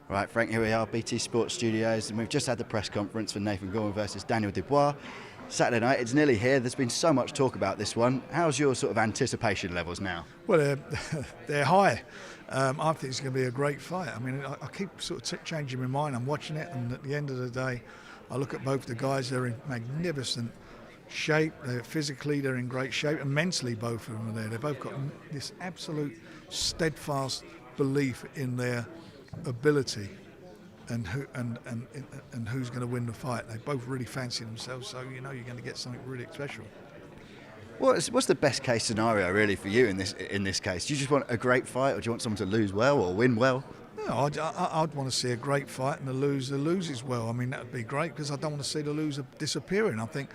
Right, Frank, here we are, BT Sports Studios, and we've just had the press conference for Nathan Gorman versus Daniel Dubois. Saturday night, it's nearly here. There's been so much talk about this one. How's your sort of anticipation levels now? Well, they're high. I think it's going to be a great fight. I mean, I keep sort of changing my mind. I'm watching it, and at the end of the day, I look at both the guys. They're in magnificent shape. They're in great shape, and mentally, both of them are there. They've both got this absolute steadfast belief in their ability and who's going to win the fight. They both really fancy themselves, so you know you're going to get something really special. What's the best case scenario really for you in this case? Do you just want a great fight, or do you want someone to lose well or win well? No, I'd want to see a great fight and the loser loses well. I mean, that would be great because I don't want to see the loser disappearing. I think,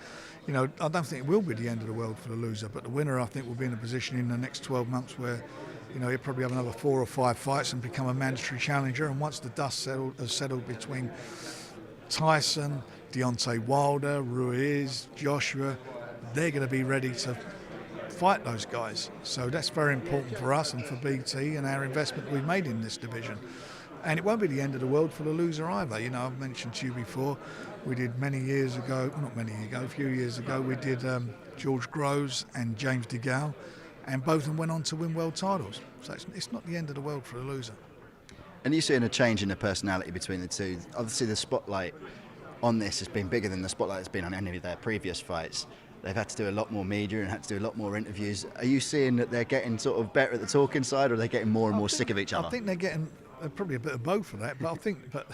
I don't think it will be the end of the world for the loser, but the winner, I think, will be in a position in the next 12 months where he'll probably have another 4 or 5 fights and become a mandatory challenger. And once the dust has settled between Tyson, Deontay Wilder, Ruiz, Joshua, they're going to be ready to fight those guys. So that's very important for us and for BT and our investment we've made in this division. And it won't be the end of the world for the loser either. I've mentioned to you before, we did a few years ago, we did George Groves and James DeGale. And both of them went on to win world titles. So it's not the end of the world for a loser. And you're seeing a change in the personality between the two. Obviously, the spotlight on this has been bigger than the spotlight that's been on any of their previous fights. They've had to do a lot more media and had to do a lot more interviews. Are you seeing that they're getting sort of better at the talking side, or are they getting more and more sick of each other? I think they're getting probably a bit of both of that. But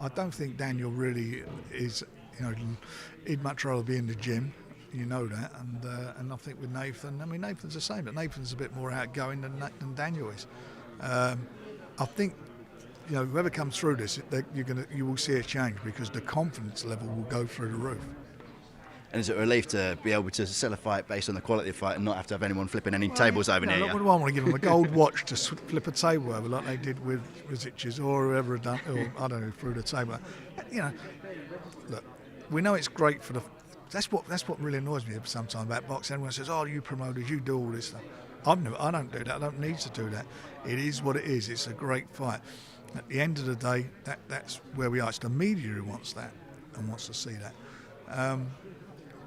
I don't think Daniel really is. He'd much rather be in the gym. You know that, and I think with Nathan, Nathan's the same, but Nathan's a bit more outgoing than Daniel is. I think whoever comes through this, you will see a change because the confidence level will go through the roof. And is it a relief to be able to sell a fight based on the quality of the fight and not have to have anyone flipping any tables over near you? I wouldn't want to give them a gold watch to flip a table over like they did with Chisor or whoever had done, or I don't know, through the table. Look, we know it's great for the. That's what really annoys me sometimes about boxing. Everyone says, "Oh, you promoters, you do all this stuff." I don't do that. I don't need to do that. It is what it is. It's a great fight. At the end of the day, that's where we are. It's the media who wants that and wants to see that.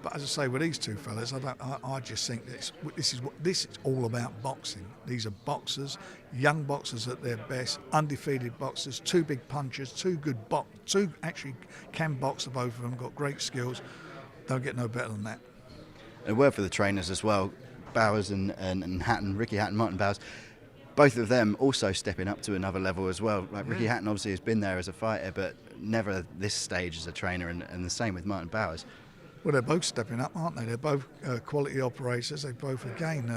But as I say, with these two fellas, I just think this is all about boxing. These are boxers, young boxers at their best, undefeated boxers, 2 big punchers, 2 actually can box. The both of them got great skills. Don't get no better than that. A word for the trainers as well, Bowers and Hatton, Ricky Hatton, Martin Bowers, both of them also stepping up to another level as well. Like Ricky Hatton obviously has been there as a fighter, but never at this stage as a trainer, and the same with Martin Bowers. Well, they're both stepping up, aren't they? They're both quality operators. They both again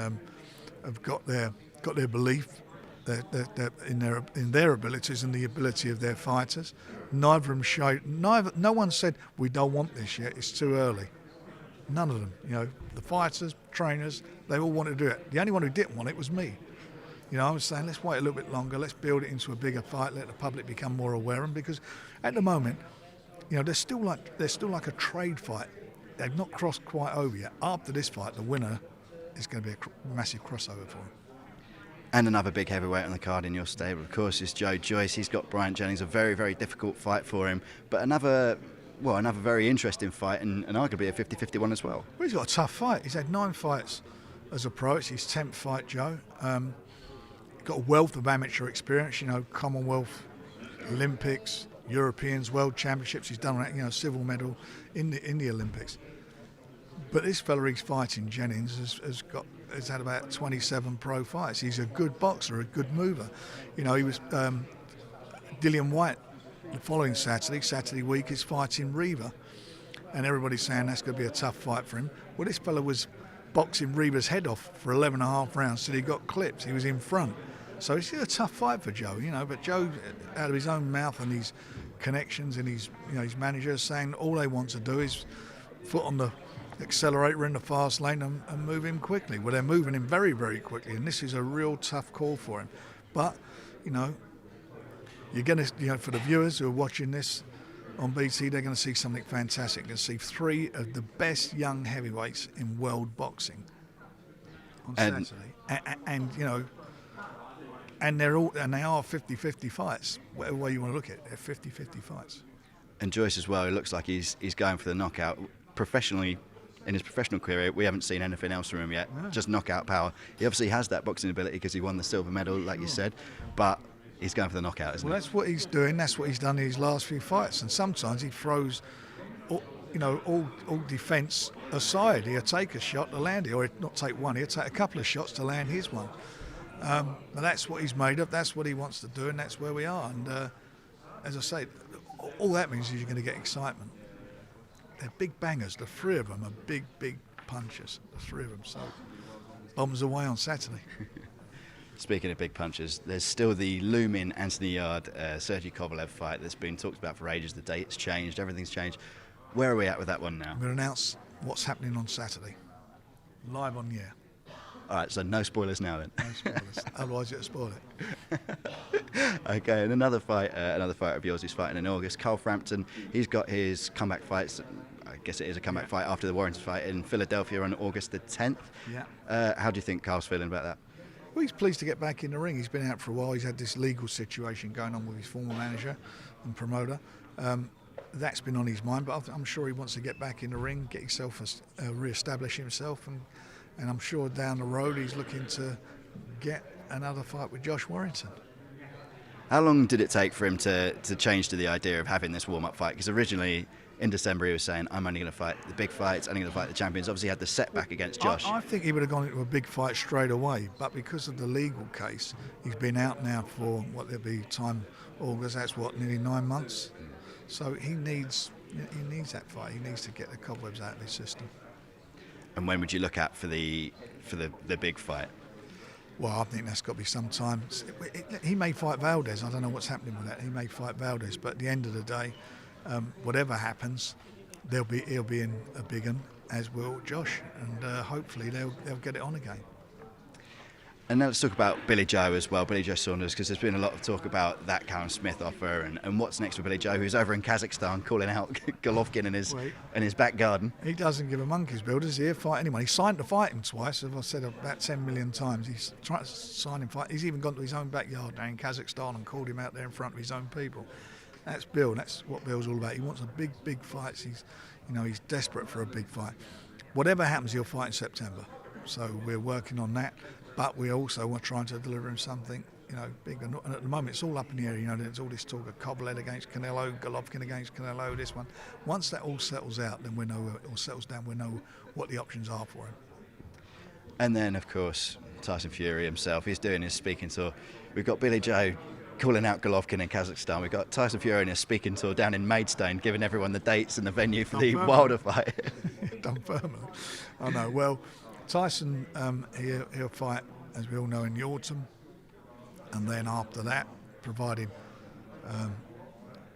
have got their belief in their abilities and the ability of their fighters. Neither of them showed. No one said we don't want this yet. It's too early. None of them. The fighters, trainers, they all wanted to do it. The only one who didn't want it was me. I was saying let's wait a little bit longer. Let's build it into a bigger fight. Let the public become more aware. And because at the moment, they're still like a trade fight. They've not crossed quite over yet. After this fight, the winner is going to be a massive crossover for them. And another big heavyweight on the card in your stable, of course, is Joe Joyce. He's got Bryant Jennings, a very, very difficult fight for him. But another very interesting fight and arguably a 50-50 one as well. Well, he's got a tough fight. He's had 9 fights as a pro. It's his 10th fight, Joe. Got a wealth of amateur experience, Commonwealth, Olympics, Europeans, World Championships. He's done that, silver medal in the Olympics. But this fella he's fighting, Jennings, has had about 27 pro fights. He's a good boxer, a good mover. He was Dillian White the following Saturday week is fighting Reaver, and everybody's saying that's going to be a tough fight for him. Well, this fella was boxing Reaver's head off for 11 and a half rounds till he got clipped. He was in front. So it's a tough fight for Joe, but Joe, out of his own mouth and his connections and his manager, saying all they want to do is foot on the accelerator in the fast lane and move him quickly. Well, they're moving him very, very quickly, and this is a real tough call for him. But, you're going to, for the viewers who are watching this on BT, they're going to see something fantastic. They're going to see 3 of the best young heavyweights in world boxing on Saturday. And and they are 50-50 fights. Whatever way you want to look at it, they're 50-50 fights. And Joyce as well, it looks like he's going for the knockout. Professionally, in his professional career, we haven't seen anything else from him yet, just knockout power. He obviously has that boxing ability because he won the silver medal, like you said, but he's going for the knockout, isn't he? Well, that's what he's doing. That's what he's done in his last few fights. And sometimes he throws, all defence aside. He'll take a shot to land it, or not take one. He'll take a couple of shots to land his one. But that's what he's made of. That's what he wants to do, and that's where we are. And as I say, all that means is you're going to get excitement. They're big bangers. The three of them are big, big punchers. The three of them. So bombs away on Saturday. Speaking of big punches, there's still the looming Anthony Yarde, Sergey Kovalev fight that's been talked about for ages. The date's changed, everything's changed. Where are we at with that one now? We'll announce what's happening on Saturday, live on the air. All right, so no spoilers now then. No spoilers, otherwise it'll spoil it. Okay, and another fighter of yours who's fighting in August, Carl Frampton. He's got his comeback fights. I guess it is a comeback fight after the Warrington fight in Philadelphia on August the 10th. Yeah. How do you think Carl's feeling about that? Well, he's pleased to get back in the ring. He's been out for a while. He's had this legal situation going on with his former manager and promoter. That's been on his mind, but I'm sure he wants to get back in the ring, get himself, re-establish himself, and I'm sure down the road he's looking to get another fight with Josh Warrington. How long did it take for him to change to the idea of having this warm-up fight? Because originally in December he was saying, I'm only going to fight the big fights, only going to fight the champions. Obviously he had the setback against Josh. I think he would have gone into a big fight straight away, but because of the legal case, he's been out now for, what there'll be time, August, that's what, nearly 9 months. So he needs that fight. He needs to get the cobwebs out of his system. And when would you look at for the big fight? Well, I think that's got to be some time. He may fight Valdez. I don't know what's happening with that. He may fight Valdez, but at the end of the day, whatever happens, he'll be in a big one, as will Josh, and hopefully they'll get it on again. And now let's talk about Billy Joe as well, Billy Joe Saunders, because there's been a lot of talk about that Callum Smith offer and what's next for Billy Joe, who's over in Kazakhstan calling out Golovkin in his back garden. He doesn't give a monkey's bill, does he? He'll fight anyone. He signed to fight him twice, as I've said about 10 million times. He's tried to sign him fight. He's even gone to his own backyard now in Kazakhstan and called him out there in front of his own people. That's Bill. That's what Bill's all about. He wants a big, big fight. He's desperate for a big fight. Whatever happens, he'll fight in September. So we're working on that. But we also are trying to deliver him something, big. And at the moment, it's all up in the air. There's all this talk of Kovalev against Canelo, Golovkin against Canelo, this one. Once that all settles out, then we know what the options are for him. And then, of course, Tyson Fury himself, he's doing his speaking tour. We've got Billy Joe calling out Golovkin in Kazakhstan. We've got Tyson Fury in his speaking tour down in Maidstone, giving everyone the dates and the venue for the Wilder fight. Done permanently. I know. Well, Tyson, he'll fight, as we all know, in the autumn, and then after that, providing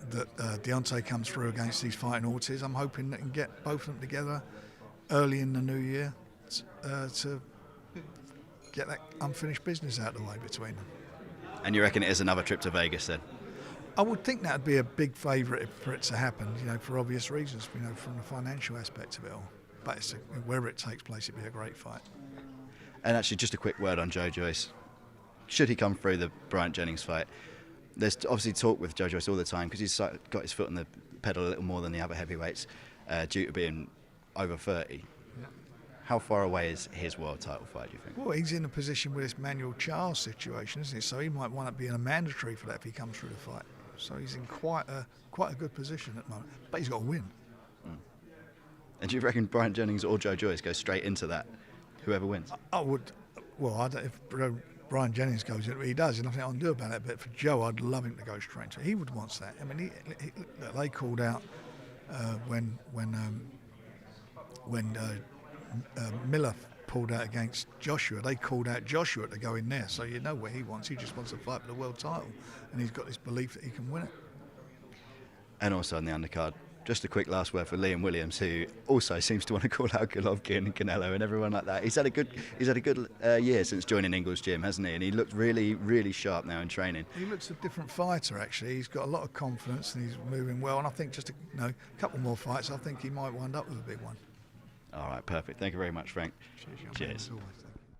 that Deontay comes through against these fighting Ortiz, I'm hoping they can get both of them together early in the new year to get that unfinished business out of the way between them. And you reckon it is another trip to Vegas then? I would think that would be a big favourite for it to happen, for obvious reasons, from the financial aspect of it all. But wherever it takes place, it'd be a great fight. And actually, just a quick word on Joe Joyce. Should he come through the Bryant Jennings fight, there's obviously talk with Joe Joyce all the time because he's got his foot on the pedal a little more than the other heavyweights due to being over 30. Yeah. How far away is his world title fight, do you think? Well, he's in a position with this Manuel Charles situation, isn't he? So he might wind up being a mandatory for that if he comes through the fight. So he's in quite a good position at the moment. But he's got to win. And do you reckon Bryant Jennings or Joe Joyce go straight into that, whoever wins? I would. Well, if Bryant Jennings goes in, he does. There's nothing I can do about it. But for Joe, I'd love him to go straight into it. He would want that. I mean, they called out when Miller pulled out against Joshua. They called out Joshua to go in there. So you know what he wants. He just wants to fight for the world title, and he's got this belief that he can win it. And also on the undercard, just a quick last word for Liam Williams, who also seems to want to call out Golovkin and Canelo and everyone like that. He's had a good year since joining Ingles Gym, hasn't he? And he looked really, really sharp now in training. He looks a different fighter, actually. He's got a lot of confidence and he's moving well. And I think just a couple more fights, I think he might wind up with a big one. All right, perfect. Thank you very much, Frank. Cheers. Cheers.